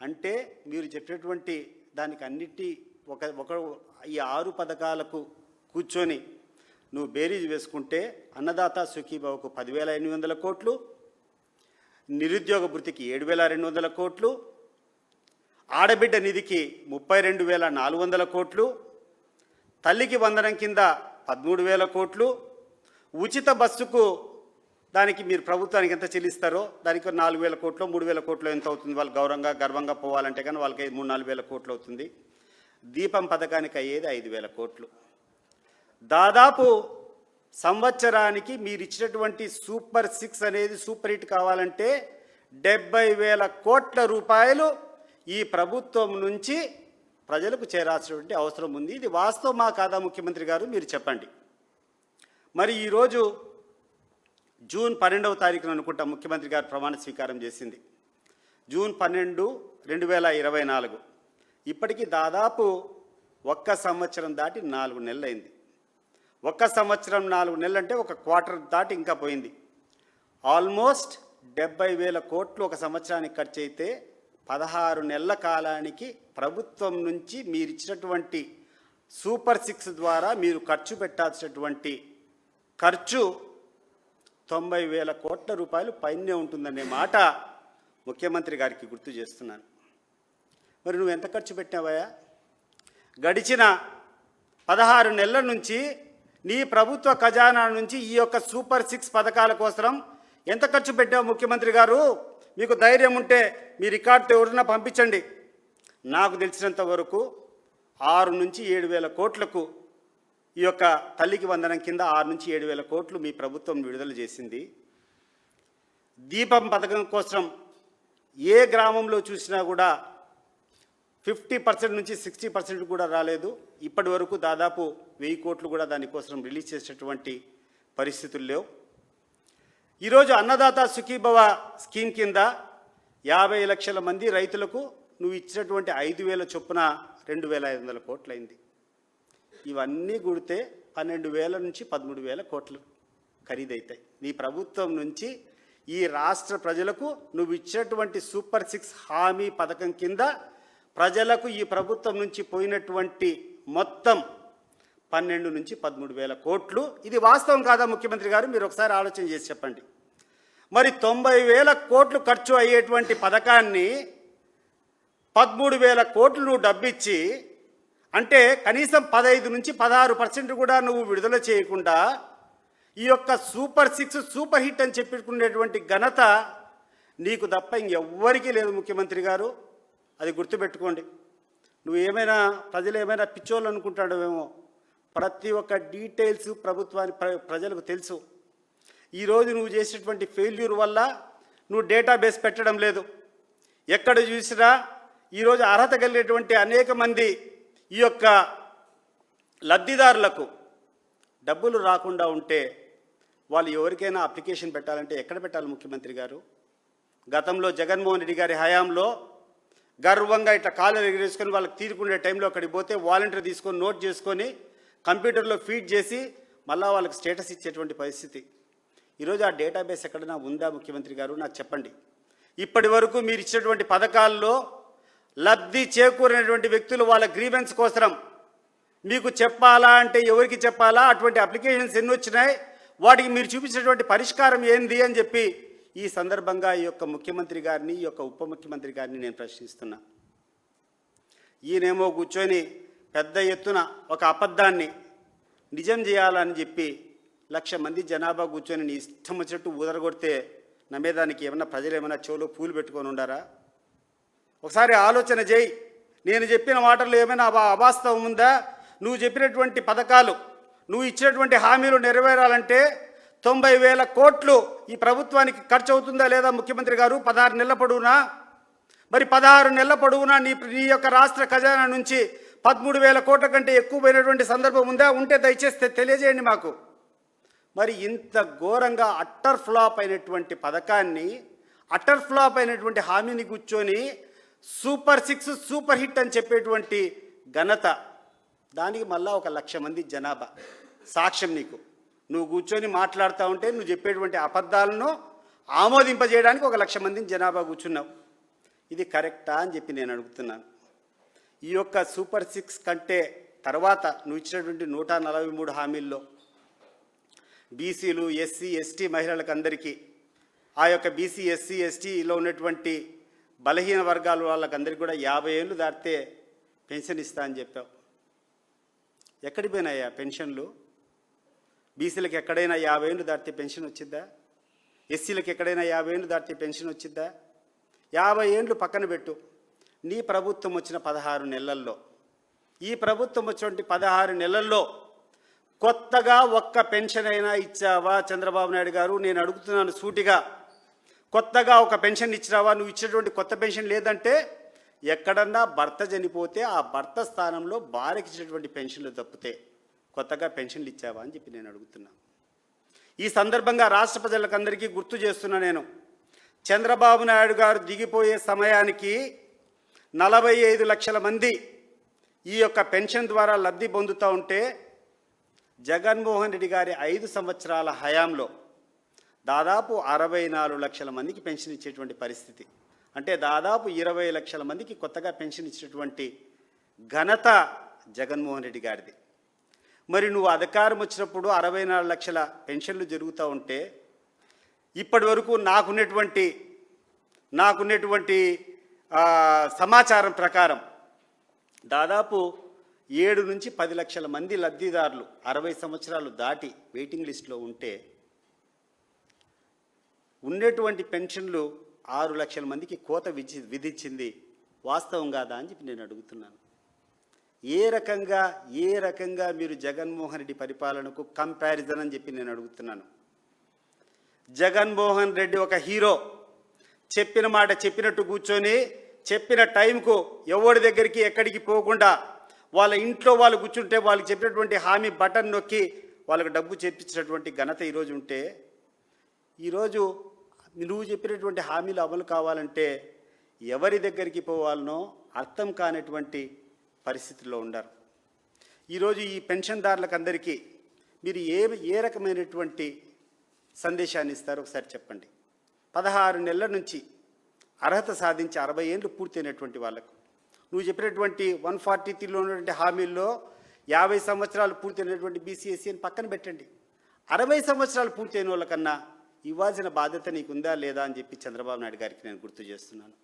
అంటే మీరు చెప్పినటువంటి దానికి అన్నిటి ఒక ఈ 6 పథకాలకు కూర్చొని నువ్వు బేరీజ్ వేసుకుంటే అన్నదాత సుఖీభావకు 10,800 కోట్లు, నిరుద్యోగ భృతికి 7,200 కోట్లు, ఆడబిడ్డ నిధికి 32,400 కోట్లు, తల్లికి వందనం కింద 13,000 కోట్లు, ఉచిత బస్సుకు దానికి మీరు ప్రభుత్వానికి ఎంత చెల్లిస్తారో దానికి 4,000 కోట్లు 3,000 కోట్లు ఎంత అవుతుంది, వాళ్ళు గర్వంగా పోవాలంటే కానీ వాళ్ళకి 3,000-4,000 కోట్లు అవుతుంది. దీపం పథకానికి అయ్యేది 5,000 కోట్లు. దాదాపు సంవత్సరానికి మీరు ఇచ్చినటువంటి సూపర్ 6 అనేది సూపర్ హిట్ కావాలంటే 70,000 కోట్ల రూపాయలు ఈ ప్రభుత్వం నుంచి ప్రజలకు చేరాల్సినటువంటి అవసరం ఉంది. ఇది వాస్తవమా కాదా ముఖ్యమంత్రి గారు, మీరు చెప్పండి. మరి ఈరోజు జూన్ 12వ తారీఖున అనుకుంటా ముఖ్యమంత్రి గారు ప్రమాణ స్వీకారం చేసింది. జూన్ 12, 2024. ఇప్పటికీ దాదాపు 1 సంవత్సరం దాటి 4 నెలలు అయింది. 1 సంవత్సరం 4 నెలలు అంటే 1 క్వార్టర్ దాటి ఇంకా పోయింది. ఆల్మోస్ట్ 70,000 కోట్లు 1 సంవత్సరానికి ఖర్చు అయితే 16 నెలల కాలానికి ప్రభుత్వం నుంచి మీరు ఇచ్చినటువంటి సూపర్ 6 ద్వారా మీరు ఖర్చు పెట్టాల్సినటువంటి ఖర్చు 90,000 కోట్ల రూపాయలు పైనే ఉంటుందనే మాట ముఖ్యమంత్రి గారికి గుర్తు చేస్తున్నాను. మరి నువ్వు ఎంత ఖర్చు పెట్టావయ్యా? గడిచిన 16 నెలల నుంచి నీ ప్రభుత్వ ఖజానా నుంచి ఈ యొక్క సూపర్ 6 పథకాల కోసం ఎంత ఖర్చు పెట్టావు ముఖ్యమంత్రి గారు? మీకు ధైర్యం ఉంటే మీ రికార్డుతో ఎవరైనా పంపించండి. నాకు తెలిసినంత వరకు 6,000-7,000 కోట్లకు ఈ యొక్క తల్లికి వందనం కింద 6,000-7,000 కోట్లు మీ ప్రభుత్వం విడుదల చేసింది. దీపం పథకం కోసం ఏ గ్రామంలో చూసినా కూడా 50% నుంచి 60% కూడా రాలేదు. ఇప్పటి వరకు దాదాపు 1,000 కోట్లు కూడా దానికోసం రిలీజ్ చేసేటువంటి పరిస్థితులు లేవు. ఈరోజు అన్నదాత సుఖీభవ స్కీమ్ కింద 50 లక్షల మంది రైతులకు నువ్వు ఇచ్చినటువంటి 5,000 చొప్పున 2,500 కోట్లు అయింది. ఇవన్నీ కూడితే 12,000 నుంచి 13,000 కోట్లు ఖరీదవుతాయి. నీ ప్రభుత్వం నుంచి ఈ రాష్ట్ర ప్రజలకు నువ్వు ఇచ్చినటువంటి సూపర్ 6 హామీ పథకం కింద ప్రజలకు ఈ ప్రభుత్వం నుంచి పోయినటువంటి మొత్తం 12 నుంచి 13,000 కోట్లు. ఇది వాస్తవం కాదా ముఖ్యమంత్రి గారు? మీరు ఒకసారి ఆలోచన చేసి చెప్పండి. మరి 90,000 కోట్లు ఖర్చు అయ్యేటువంటి పథకాన్ని 13,000 కోట్లు నువ్వు డబ్బిచ్చి, అంటే కనీసం 15 నుంచి 16% కూడా నువ్వు విడుదల చేయకుండా ఈ యొక్క సూపర్ 6 సూపర్ హిట్ అని చెప్పుకునేటువంటి ఘనత నీకు తప్ప ఇంకెవ్వరికీ లేదు ముఖ్యమంత్రి గారు. అది గుర్తుపెట్టుకోండి. నువ్వు ఏమైనా ప్రజలు ఏమైనా పిచ్చోళ్ళు అనుకుంటాడేమో. ప్రతి ఒక్క డీటెయిల్స్ ప్రజలకు తెలుసు. ఈరోజు నువ్వు చేసేటువంటి ఫెయిల్యూర్ వల్ల నువ్వు డేటాబేస్ పెట్టడం లేదు. ఎక్కడ చూసినా ఈరోజు అర్హత కలిగినటువంటి అనేక మంది ఈ యొక్క లబ్ధిదారులకు డబ్బులు రాకుండా ఉంటే వాళ్ళు ఎవరికైనా అప్లికేషన్ పెట్టాలంటే ఎక్కడ పెట్టాలి ముఖ్యమంత్రి గారు? గతంలో జగన్మోహన్ రెడ్డి గారి హయాంలో గర్వంగా ఇట్లా కాళ్ళు ఎగిరేసుకొని వాళ్ళకి తీరుకునే టైంలో అక్కడికి పోతే వాలంటీర్ తీసుకొని నోట్ చేసుకొని కంప్యూటర్లో ఫీడ్ చేసి మళ్ళీ వాళ్ళకి స్టేటస్ ఇచ్చేటువంటి పరిస్థితి. ఈరోజు ఆ డేటాబేస్ ఎక్కడైనా ఉందా ముఖ్యమంత్రి గారు? నాకు చెప్పండి. ఇప్పటి వరకు మీరు ఇచ్చినటువంటి పథకాల్లో లబ్ధి చేకూరినటువంటి వ్యక్తులు వాళ్ళ గ్రీవెన్స్ కోసం మీకు చెప్పాలా అంటే ఎవరికి చెప్పాలా? అటువంటి అప్లికేషన్స్ ఎన్ని వచ్చినాయి, వాటికి మీరు చూపించినటువంటి పరిష్కారం ఏంది అని చెప్పి ఈ సందర్భంగా ఈ యొక్క ముఖ్యమంత్రి గారిని, ఈ యొక్క ఉప ముఖ్యమంత్రి గారిని నేను ప్రశ్నిస్తున్నా. ఈయనేమో కూర్చొని పెద్ద ఎత్తున ఒక అబద్ధాన్ని నిజం చేయాలని చెప్పి 1,00,000 మంది జనాభా కూర్చొని నీ ఇష్టం వచ్చినట్టు ఊదరగొడితే నమ్మేదానికి ఏమన్నా ప్రజలు ఏమైనా చెవులో పూలు పెట్టుకొని ఉండారా? ఒకసారి ఆలోచన చేయి. నేను చెప్పిన మాటల్లో ఏమైనా అవాస్తవం ఉందా? నువ్వు చెప్పినటువంటి పథకాలు, నువ్వు ఇచ్చినటువంటి హామీలు నెరవేరాలంటే 90,000 కోట్లు ఈ ప్రభుత్వానికి ఖర్చు అవుతుందా లేదా ముఖ్యమంత్రి గారు 16 నెలల పొడవునా? మరి 16 నెలల పొడవునా నీ యొక్క రాష్ట్ర ఖజానా నుంచి 13,000 కోట్ల కంటే ఎక్కువ పోయినటువంటి సందర్భం ఉందా? ఉంటే దయచేసి తెలియజేయండి మాకు. మరి ఇంత ఘోరంగా అట్టర్ ఫ్లాప్ అయినటువంటి పథకాన్ని, అట్టర్ ఫ్లాప్ అయినటువంటి హామీని కూర్చొని సూపర్ 6 సూపర్ హిట్ అని చెప్పేటువంటి ఘనత, దానికి మళ్ళా 1,00,000 మంది జనాభా సాక్ష్యం. నీకు నువ్వు కూర్చొని మాట్లాడుతూ ఉంటే నువ్వు చెప్పేటువంటి అబద్ధాలను ఆమోదింపజేయడానికి 1,00,000 మందిని జనాభా కూర్చున్నావు. ఇది కరెక్టా అని చెప్పి నేను అడుగుతున్నాను. ఈ యొక్క సూపర్ 6 కంటే తర్వాత నువ్వు ఇచ్చినటువంటి 143 హామీల్లో బీసీలు, ఎస్సీ, ఎస్టీ మహిళలకు అందరికీ, ఆ యొక్క బీసీ, ఎస్సీ, ఎస్టీలో ఉన్నటువంటి బలహీన వర్గాల వాళ్ళకందరికీ కూడా 50 ఏళ్ళు దాటితే పెన్షన్ ఇస్తా అని చెప్పావు. ఎక్కడికి పోయినాయా పెన్షన్లు? బీసీలకు ఎక్కడైనా 50 ఏళ్ళు దాటితే పెన్షన్ వచ్చిద్దా? ఎస్సీలకు ఎక్కడైనా 50 ఏళ్ళు దాటితే పెన్షన్ వచ్చిద్దా? 50 ఏళ్ళు పక్కన పెట్టు. నీ ప్రభుత్వం వచ్చిన 16 నెలల్లో, ఈ ప్రభుత్వం వచ్చినటువంటి 16 నెలల్లో కొత్తగా ఒక్క పెన్షన్ అయినా ఇచ్చావా చంద్రబాబు నాయుడు గారు? నేను అడుగుతున్నాను సూటిగా. కొత్తగా ఒక పెన్షన్ ఇచ్చినావా? నువ్వు ఇచ్చినటువంటి కొత్త పెన్షన్ లేదంటే ఎక్కడన్నా భర్త చనిపోతే ఆ భర్త స్థానంలో భార్యకి ఇచ్చినటువంటి పెన్షన్లు తప్పితే కొత్తగా పెన్షన్లు ఇచ్చావా అని చెప్పి నేను అడుగుతున్నా. ఈ సందర్భంగా రాష్ట్ర ప్రజలకందరికీ గుర్తు చేస్తున్నా నేను, చంద్రబాబు నాయుడు గారు దిగిపోయే సమయానికి 45 లక్షల మంది ఈ యొక్క పెన్షన్ ద్వారా లబ్ధి పొందుతూ ఉంటే, జగన్మోహన్ రెడ్డి గారి 5 సంవత్సరాల హయాంలో దాదాపు 64 లక్షల మందికి పెన్షన్ ఇచ్చేటువంటి పరిస్థితి. అంటే దాదాపు 20 లక్షల మందికి కొత్తగా పెన్షన్ ఇచ్చేటువంటి ఘనత జగన్మోహన్ రెడ్డి గారిది. మరి నువ్వు అధికారం వచ్చినప్పుడు 64 లక్షల పెన్షన్లు జరుగుతూ ఉంటే, ఇప్పటి వరకు నాకున్నటువంటి సమాచారం ప్రకారం దాదాపు 7 నుంచి 10 లక్షల మంది లబ్ధిదారులు 60 సంవత్సరాలు దాటి వెయిటింగ్ లిస్టులో ఉంటే, ఉన్నటువంటి పెన్షన్లు 6 లక్షల మందికి కోత విధించింది వాస్తవం కాదా అని చెప్పి నేను అడుగుతున్నాను. ఏ రకంగా మీరు జగన్మోహన్ రెడ్డి పరిపాలనకు కంపారిజన్ అని చెప్పి నేను అడుగుతున్నాను. జగన్మోహన్ రెడ్డి ఒక హీరో, చెప్పిన మాట చెప్పినట్టు కూర్చొని చెప్పిన టైంకు ఎవరి దగ్గరికి ఎక్కడికి పోకుండా వాళ్ళ ఇంట్లో వాళ్ళు కూర్చుంటే వాళ్ళకి చెప్పినటువంటి హామీ బటన్ నొక్కి వాళ్ళకు డబ్బు చెప్పించినటువంటి ఘనత ఈరోజు ఉంటే, ఈరోజు నువ్వు చెప్పినటువంటి హామీలు అమలు కావాలంటే ఎవరి దగ్గరికి పోవాలనో అర్థం కానటువంటి పరిస్థితుల్లో ఉన్నారు. ఈరోజు ఈ పెన్షన్దారులకు అందరికీ మీరు ఏ రకమైనటువంటి సందేశాన్ని ఇస్తారో ఒకసారి చెప్పండి. 16 నెలల నుంచి అర్హత సాధించి 60 ఏళ్ళు పూర్తయినటువంటి వాళ్ళకు నువ్వు చెప్పినటువంటి 143లో ఉన్నటువంటి హామీల్లో 50 సంవత్సరాలు పూర్తయినటువంటి బీసీఎస్సీని పక్కన పెట్టండి. 60 సంవత్సరాలు పూర్తయిన వాళ్ళకన్నా ఇవ్వాల్సిన బాధ్యత నీకుందా లేదా అని చెప్పి చంద్రబాబు నాయుడు గారికి నేను గుర్తు చేస్తున్నాను.